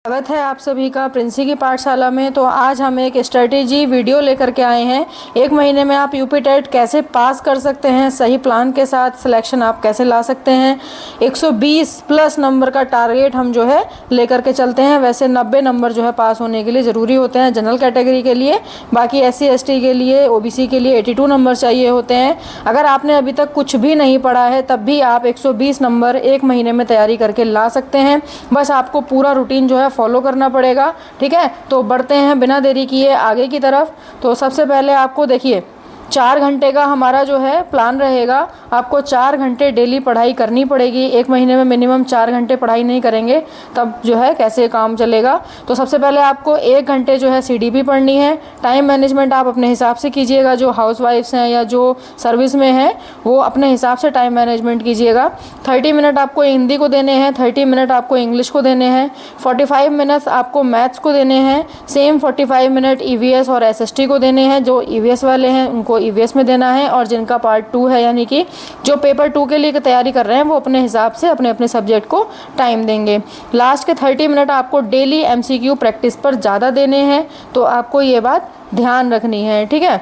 स्वागत है आप सभी का प्रिंसी की पाठशाला में। तो आज हम एक स्ट्रेटेजी वीडियो लेकर के आए हैं। एक महीने में आप यूपी टेट कैसे पास कर सकते हैं, सही प्लान के साथ सिलेक्शन आप कैसे ला सकते हैं। 120 प्लस नंबर का टारगेट हम जो है लेकर के चलते हैं। वैसे 90 नंबर जो है पास होने के लिए ज़रूरी होते हैं जनरल कैटेगरी के लिए। बाकी SC ST के लिए, OBC के लिए 82 नंबर चाहिए होते हैं। अगर आपने अभी तक कुछ भी नहीं पढ़ा है तब भी आप 120 नंबर एक महीने में तैयारी करके ला सकते हैं। बस आपको पूरा रूटीन जो है फॉलो करना पड़ेगा। ठीक है, तो बढ़ते हैं बिना देरी किए आगे की तरफ। तो सबसे पहले आपको देखिए 4 घंटे का हमारा जो है प्लान रहेगा। आपको 4 घंटे डेली पढ़ाई करनी पड़ेगी। एक महीने में मिनिमम 4 घंटे पढ़ाई नहीं करेंगे तब जो है कैसे काम चलेगा। तो सबसे पहले आपको 1 घंटे जो है CDP पढ़नी है। टाइम मैनेजमेंट आप अपने हिसाब से कीजिएगा। जो हाउसवाइफ्स हैं या जो सर्विस में हैं वो अपने हिसाब से टाइम मैनेजमेंट कीजिएगा। 30 मिनट आपको हिंदी को देने हैं, 30 मिनट आपको इंग्लिश को देने हैं, 45 मिनट्स आपको मैथ्स को देने हैं। सेम 45 मिनट EVS और SST को देने हैं। जो EVS वाले हैं उनको EVS में देना है, और जिनका पार्ट 2 है यानी कि जो पेपर 2 के लिए तैयारी कर रहे हैं वो अपने हिसाब से अपने अपने सब्जेक्ट को टाइम देंगे। लास्ट के 30 मिनट आपको डेली MCQ प्रैक्टिस पर ज़्यादा देने हैं। तो आपको ये बात ध्यान रखनी है। ठीक है,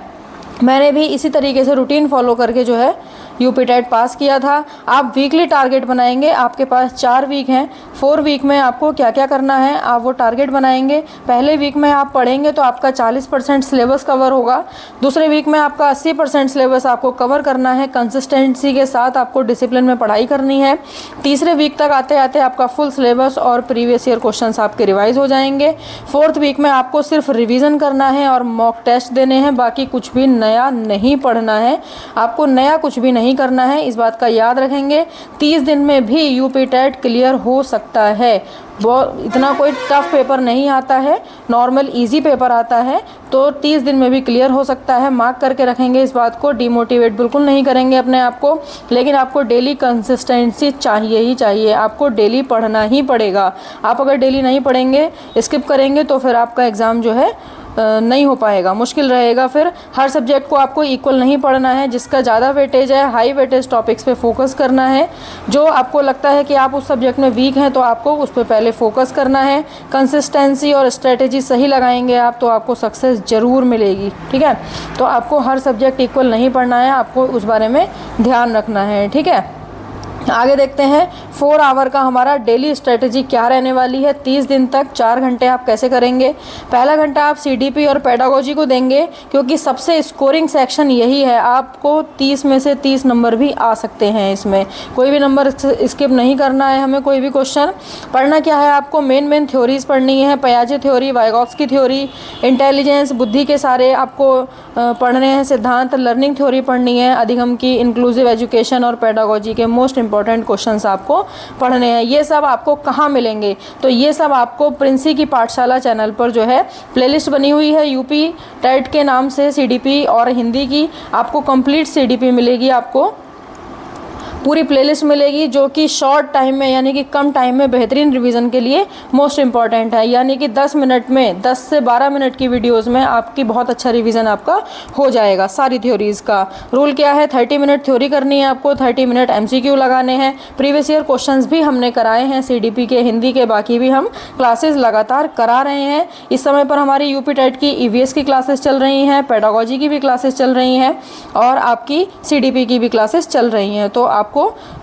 मैंने भी इसी तरीके से रूटीन फॉलो करके जो है यूपी टेट पास किया था। आप वीकली टारगेट बनाएंगे। आपके पास 4 वीक हैं। 4 वीक में आपको क्या क्या करना है आप वो टारगेट बनाएंगे। पहले वीक में आप पढ़ेंगे तो आपका 40% सिलेबस कवर होगा। दूसरे वीक में आपका 80% सिलेबस आपको कवर करना है। कंसिस्टेंसी के साथ आपको डिसिप्लिन में पढ़ाई करनी है। तीसरे वीक तक आते आते आपका फुल सिलेबस और प्रीवियस ईयर क्वेश्चंस आपके रिवाइज हो जाएंगे। 4th वीक में आपको सिर्फ रिवीजन करना है और मॉक टेस्ट देने हैं। बाकी कुछ भी नया नहीं पढ़ना है। आपको नया कुछ भी नहीं करना है, इस बात का याद रखेंगे। 30 दिन में भी यूपी टेट क्लियर हो सकता है। बहुत इतना कोई टफ पेपर नहीं आता है, नॉर्मल इजी पेपर आता है। तो 30 दिन में भी क्लियर हो सकता है। मार्क करके रखेंगे इस बात को। डिमोटिवेट बिल्कुल नहीं करेंगे अपने आप को। लेकिन आपको डेली कंसिस्टेंसी चाहिए ही चाहिए। आपको डेली पढ़ना ही पड़ेगा। आप अगर डेली नहीं पढ़ेंगे, स्किप करेंगे तो फिर आपका एग्ज़ाम जो है नहीं हो पाएगा, मुश्किल रहेगा। फिर हर सब्जेक्ट को आपको इक्वल नहीं पढ़ना है। जिसका ज़्यादा वेटेज है, हाई वेटेज टॉपिक्स पे फोकस करना है। जो आपको लगता है कि आप उस सब्जेक्ट में वीक हैं तो आपको उस पर पहले फोकस करना है। कंसिस्टेंसी और स्ट्रेटेजी सही लगाएंगे आप तो आपको सक्सेस ज़रूर मिलेगी। ठीक है, तो आपको हर सब्जेक्ट इक्वल नहीं पढ़ना है, आपको उस बारे में ध्यान रखना है। ठीक है, आगे देखते हैं 4 आवर का हमारा डेली स्ट्रेटजी क्या रहने वाली है। 30 दिन तक 4 घंटे आप कैसे करेंगे। पहला घंटा आप CDP और पेडागोजी को देंगे क्योंकि सबसे स्कोरिंग सेक्शन यही है। आपको 30 में से 30 नंबर भी आ सकते हैं। इसमें कोई भी नंबर स्किप नहीं करना है हमें। कोई भी क्वेश्चन पढ़ना क्या है, आपको मेन थ्योरीज पढ़नी है। पियाजे थ्योरी, वाइगॉत्स्की थ्योरी, इंटेलिजेंस, बुद्धि के सारे आपको पढ़ने हैं। सिद्धांत, लर्निंग थ्योरी पढ़नी है। अधिगम की, इंक्लूसिव एजुकेशन और पेडागोजी के मोस्ट इंपॉर्टेंट क्वेश्चंस आपको पढ़ने हैं। ये सब आपको कहाँ मिलेंगे, तो ये सब आपको प्रिंसी की पाठशाला चैनल पर जो है प्लेलिस्ट बनी हुई है यूपी टेट के नाम से। CDP और हिंदी की आपको कंप्लीट CDP मिलेगी। आपको पूरी प्लेलिस्ट मिलेगी जो कि शॉर्ट टाइम में यानी कि कम टाइम में बेहतरीन रिवीजन के लिए मोस्ट इंपॉर्टेंट है। यानी कि 10 मिनट में 10 से 12 मिनट की वीडियोस में आपकी बहुत अच्छा रिवीजन आपका हो जाएगा। सारी थ्योरीज का रूल क्या है, 30 मिनट थ्योरी करनी है आपको, 30 मिनट MCQ लगाने हैं। प्रीवियस ईयर क्वेश्चंस भी हमने कराए हैं CDP के, हिंदी के। बाकी भी हम क्लासेस लगातार करा रहे हैं। इस समय पर हमारी यूपी टेट की EVS की क्लासेस चल रही हैं, पेडागोजी की भी क्लासेस चल रही हैं और आपकी CDP की भी क्लासेस चल रही हैं। तो आपको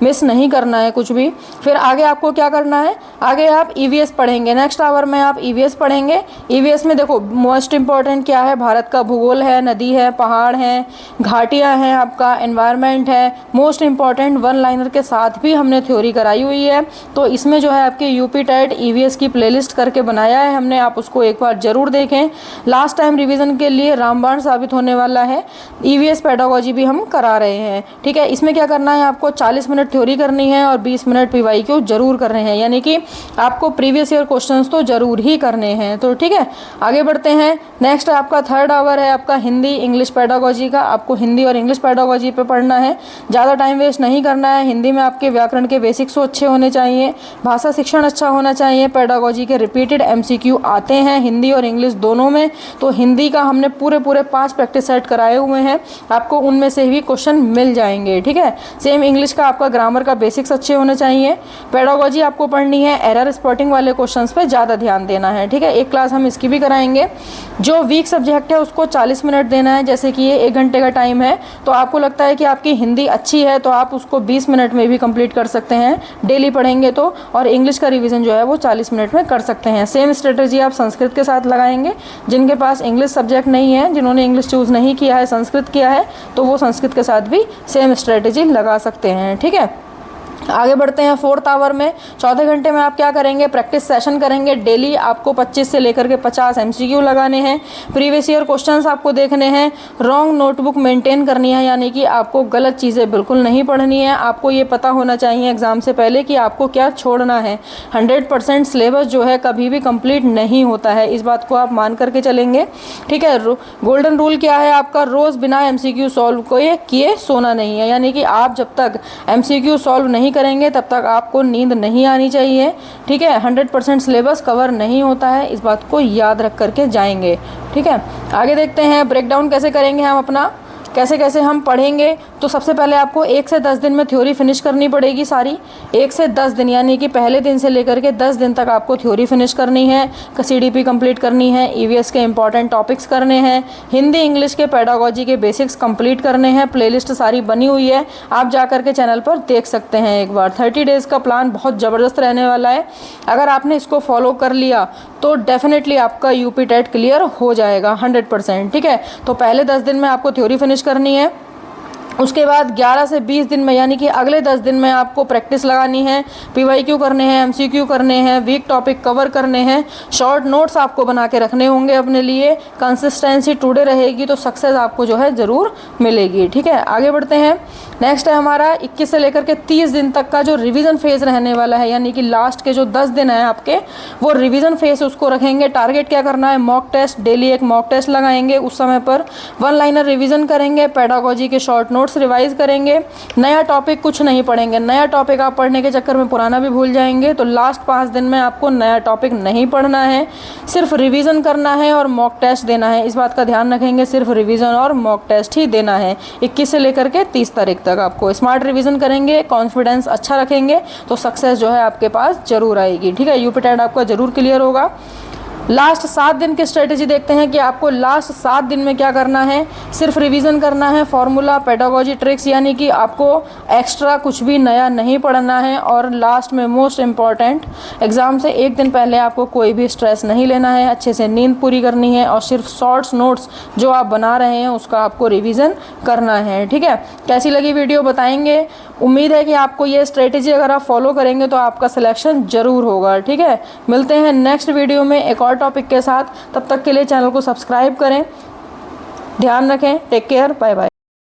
मिस नहीं करना है कुछ भी। फिर आगे आपको क्या करना है, आगे आप EVS पढ़ेंगे। नेक्स्ट आवर में आप EVS पढ़ेंगे। EVS में देखो मोस्ट इंपॉर्टेंट क्या है, भारत का भूगोल है, नदी है, पहाड़ हैं, घाटियां हैं, आपका एनवायरनमेंट है। मोस्ट इंपॉर्टेंट 1 लाइनर के साथ भी हमने थ्योरी कराई हुई है। तो इसमें जो है आपके यूपी टेट EVS की प्लेलिस्ट करके बनाया है हमने, आप उसको एक बार जरूर देखें। लास्ट टाइम रिवीजन के लिए रामबाण साबित होने वाला है। EVS पेडागोजी भी हम करा रहे हैं। ठीक है, इसमें क्या करना है, आपको 40 मिनट थ्योरी करनी है और 20 मिनट PYQ जरूर करने हैं। यानी कि आपको प्रीवियस ईयर क्वेश्चंस तो जरूर ही करने हैं। तो ठीक है, आगे बढ़ते हैं। नेक्स्ट आपका 3rd आवर है आपका हिंदी इंग्लिश पेडागोजी का। आपको हिंदी और इंग्लिश पेडागोजी पे पढ़ना है। ज़्यादा टाइम वेस्ट नहीं करना है। हिंदी में आपके व्याकरण के बेसिक्स तो अच्छे होने चाहिए, भाषा शिक्षण अच्छा होना चाहिए। पेडागोजी के रिपीटेड MCQ आते हैं हिंदी और इंग्लिश दोनों में। तो हिंदी का हमने पूरे 5 प्रैक्टिस सेट कराए हुए हैं, आपको उनमें से भी क्वेश्चन मिल जाएंगे। ठीक है, सेम इंग्लिश इंग्लिश का आपका ग्रामर का बेसिक्स अच्छे होने चाहिए। पेडागोजी आपको पढ़नी है, एरर स्पॉटिंग वाले क्वेश्चंस पे ज़्यादा ध्यान देना है, ठीक है। एक क्लास हम इसकी भी कराएंगे। जो वीक सब्जेक्ट है उसको 40 मिनट देना है, जैसे कि ये 1 घंटे का टाइम है, तो आपको लगता है कि आपकी हिंदी अच्छी है तो आप उसको 20 मिनट में भी कंप्लीट कर सकते हैं डेली पढ़ेंगे तो, और इंग्लिश का रिवीजन जो है वो 40 मिनट में कर सकते हैं। सेम स्ट्रेटजी आप संस्कृत के साथ लगाएंगे। जिनके पास इंग्लिश सब्जेक्ट नहीं है, जिन्होंने इंग्लिश चूज़ नहीं किया है, संस्कृत किया है, तो वो संस्कृत के साथ भी सेम स्ट्रेटजी लगा सकते हैं, ठीक है। आगे बढ़ते हैं 4th आवर में। चौथे घंटे में आप क्या करेंगे, प्रैक्टिस सेशन करेंगे। डेली आपको 25 से लेकर के 50 MCQ लगाने हैं। प्रीवियस ईयर क्वेश्चंस आपको देखने हैं। रॉन्ग नोटबुक मेंटेन करनी है, यानी कि आपको गलत चीज़ें बिल्कुल नहीं पढ़नी है। आपको ये पता होना चाहिए एग्जाम से पहले कि आपको क्या छोड़ना है। 100% सिलेबस जो है कभी भी कंप्लीट नहीं होता है, इस बात को आप मान करके चलेंगे, ठीक है। गोल्डन रूल क्या है आपका, रोज़ बिना MCQ सॉल्व किए सोना नहीं है, यानी कि आप जब तक MCQ सॉल्व नहीं करेंगे तब तक आपको नींद नहीं आनी चाहिए, ठीक है। 100% सिलेबस कवर नहीं होता है, इस बात को याद रख करके जाएंगे, ठीक है। आगे देखते हैं ब्रेक डाउन कैसे करेंगे हम अपना, कैसे कैसे हम पढ़ेंगे। तो सबसे पहले आपको 1 से 10 दिन में थ्योरी फिनिश करनी पड़ेगी सारी। 1 से 10 दिन, यानी कि पहले दिन से लेकर के 10 दिन तक आपको थ्योरी फिनिश करनी है, CDP कंप्लीट करनी है, EVS के इंपॉर्टेंट टॉपिक्स करने हैं, हिंदी इंग्लिश के पेडागोजी के बेसिक्स कंप्लीट करने हैं। प्लेलिस्ट सारी बनी हुई है, आप जा करके चैनल पर देख सकते हैं एक बार। 30 डेज़ का प्लान बहुत ज़बरदस्त रहने वाला है। अगर आपने इसको फॉलो कर लिया तो डेफिनेटली आपका UP टेट क्लियर हो जाएगा 100%, ठीक है। तो पहले 10 दिन में आपको थ्योरी फिनिश करनी है। उसके बाद 11 से 20 दिन में, यानी कि अगले 10 दिन में आपको प्रैक्टिस लगानी है, PYQ करने हैं, MCQ करने हैं, वीक टॉपिक कवर करने हैं, शॉर्ट नोट्स आपको बना के रखने होंगे अपने लिए। कंसिस्टेंसी टुडे रहेगी तो सक्सेस आपको जो है ज़रूर मिलेगी, ठीक है। आगे बढ़ते हैं। नेक्स्ट है हमारा 21 से लेकर के 30 दिन तक का जो रिवीजन फेज़ रहने वाला है, यानी कि लास्ट के जो 10 दिन हैं आपके, वो रिवीजन फेज़ उसको रखेंगे। टारगेट क्या करना है, मॉक टेस्ट, डेली एक मॉक टेस्ट लगाएंगे। उस समय पर 1 लाइनर रिवीजन करेंगे, पेडागोजी के शॉर्ट नोट्स रिवाइज करेंगे। नया टॉपिक कुछ नहीं पढ़ेंगे, नया टॉपिक आप पढ़ने के चक्कर में पुराना भी भूल जाएंगे। तो लास्ट 5 दिन में आपको नया टॉपिक नहीं पढ़ना है, सिर्फ रिवीजन करना है और मॉक टेस्ट देना है। इस बात का ध्यान रखेंगे, सिर्फ रिवीजन और मॉक टेस्ट ही देना है। 21 से लेकर के 30 तारीख तक आपको स्मार्ट रिवीजन करेंगे, कॉन्फिडेंस अच्छा रखेंगे तो सक्सेस जो है आपके पास जरूर आएगी, ठीक है। UP टेट आपका जरूर क्लियर होगा। लास्ट 7 दिन की स्ट्रेटेजी देखते हैं कि आपको लास्ट 7 दिन में क्या करना है। सिर्फ रिवीजन करना है, फॉर्मूला, पेडागोजी, ट्रिक्स, यानी कि आपको एक्स्ट्रा कुछ भी नया नहीं पढ़ना है। और लास्ट में मोस्ट इम्पॉर्टेंट, एग्ज़ाम से 1 दिन पहले आपको कोई भी स्ट्रेस नहीं लेना है, अच्छे से नींद पूरी करनी है और सिर्फ शॉर्ट्स नोट्स जो आप बना रहे हैं उसका आपको रिवीजन करना है, ठीक है। कैसी लगी वीडियो बताएंगे। उम्मीद है कि आपको ये स्ट्रेटेजी अगर आप फॉलो करेंगे तो आपका सिलेक्शन ज़रूर होगा, ठीक है। मिलते हैं नेक्स्ट वीडियो में एक और टॉपिक के साथ, तब तक के लिए चैनल को सब्सक्राइब करें। ध्यान रखें, टेक केयर, बाय बाय।